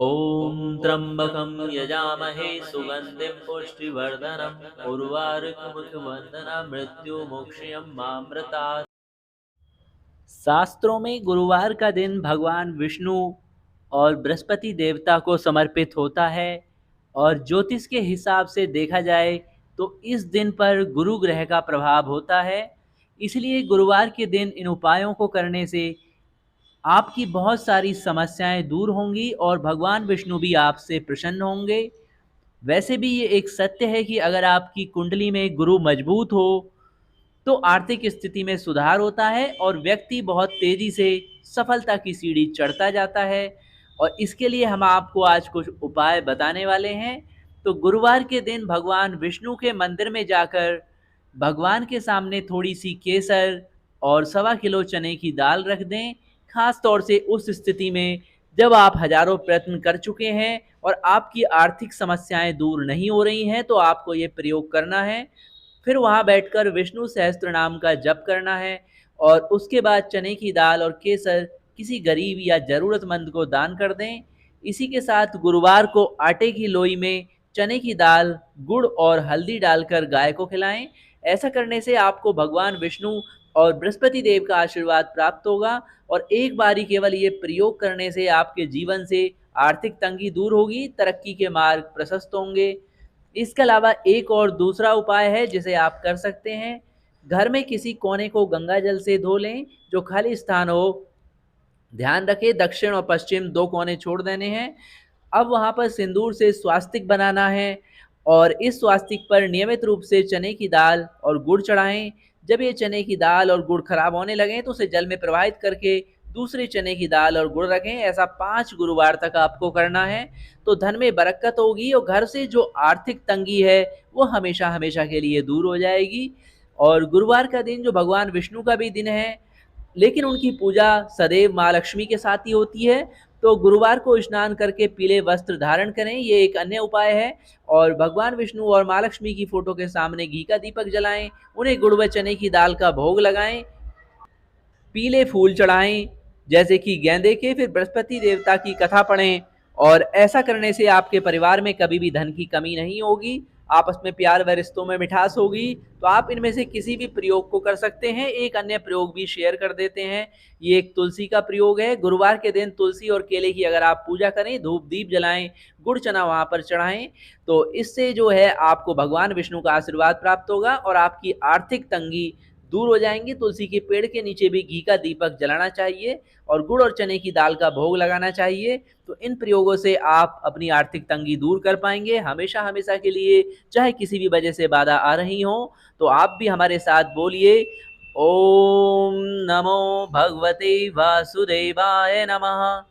ॐ त्र्यम्बकं यजामहे सुगन्धिं पुष्टिवर्धनम् उर्वारुकमुखवन्दना मृत्युमुक्षयं मामृतात्। शास्त्रों में गुरुवार का दिन भगवान विष्णु और बृहस्पति देवता को समर्पित होता है और ज्योतिष के हिसाब से देखा जाए तो इस दिन पर गुरु ग्रह का प्रभाव होता है। इसलिए गुरुवार के दिन इन उपायों को करने से आपकी बहुत सारी समस्याएं दूर होंगी और भगवान विष्णु भी आपसे प्रसन्न होंगे। वैसे भी ये एक सत्य है कि अगर आपकी कुंडली में गुरु मजबूत हो तो आर्थिक स्थिति में सुधार होता है और व्यक्ति बहुत तेजी से सफलता की सीढ़ी चढ़ता जाता है। और इसके लिए हम आपको आज कुछ उपाय बताने वाले हैं। तो गुरुवार के दिन भगवान विष्णु के मंदिर में जाकर भगवान के सामने थोड़ी सी केसर और 1.25 किलो चने की दाल रख दें। खास तौर से उस स्थिति में जब आप हजारों प्रयत्न कर चुके हैं और आपकी आर्थिक समस्याएं दूर नहीं हो रही हैं, तो आपको ये प्रयोग करना है। फिर वहाँ बैठकर विष्णु सहस्त्र नाम का जप करना है और उसके बाद चने की दाल और केसर किसी गरीब या ज़रूरतमंद को दान कर दें। इसी के साथ गुरुवार को आटे की लोई में चने की दाल, गुड़ और हल्दी डालकर गाय को खिलाएं। ऐसा करने से आपको भगवान विष्णु और बृहस्पति देव का आशीर्वाद प्राप्त होगा और एक बारी केवल ये प्रयोग करने से आपके जीवन से आर्थिक तंगी दूर होगी, तरक्की के मार्ग प्रशस्त होंगे। इसके अलावा एक और दूसरा उपाय है जिसे आप कर सकते हैं। घर में किसी कोने को गंगा जल से धो लें, जो खाली स्थान हो। ध्यान रखें, दक्षिण और पश्चिम 2 कोने छोड़ देने हैं। अब वहाँ पर सिंदूर से स्वास्तिक बनाना है और इस स्वास्तिक पर नियमित रूप से चने की दाल और गुड़ चढ़ाएं। जब ये चने की दाल और गुड़ खराब होने लगें तो उसे जल में प्रवाहित करके दूसरे चने की दाल और गुड़ रखें। ऐसा 5 गुरुवार तक आपको करना है। तो धन में बरकत होगी और घर से जो आर्थिक तंगी है वो हमेशा हमेशा के लिए दूर हो जाएगी। और गुरुवार का दिन जो भगवान विष्णु का भी दिन है, लेकिन उनकी पूजा सदैव माँ लक्ष्मी के साथ ही होती है। तो गुरुवार को स्नान करके पीले वस्त्र धारण करें, ये एक अन्य उपाय है। और भगवान विष्णु और माँ लक्ष्मी की फोटो के सामने घी का दीपक जलाएं, उन्हें गुड़ व चने की दाल का भोग लगाएं, पीले फूल चढ़ाएं जैसे कि गेंदे के। फिर बृहस्पति देवता की कथा पढ़ें और ऐसा करने से आपके परिवार में कभी भी धन की कमी नहीं होगी, आपस में प्यार व रिश्तों में मिठास होगी। तो आप इनमें से किसी भी प्रयोग को कर सकते हैं। एक अन्य प्रयोग भी शेयर कर देते हैं। ये एक तुलसी का प्रयोग है। गुरुवार के दिन तुलसी और केले की अगर आप पूजा करें, धूप दीप जलाएं, गुड़ चना वहां पर चढ़ाएं, तो इससे जो है आपको भगवान विष्णु का आशीर्वाद प्राप्त होगा और आपकी आर्थिक तंगी दूर हो जाएंगी। तुलसी के पेड़ के नीचे भी घी का दीपक जलाना चाहिए और गुड़ और चने की दाल का भोग लगाना चाहिए। तो इन प्रयोगों से आप अपनी आर्थिक तंगी दूर कर पाएंगे हमेशा हमेशा के लिए, चाहे किसी भी वजह से बाधा आ रही हो। तो आप भी हमारे साथ बोलिए, ओम नमो भगवते वासुदेवाय नमः।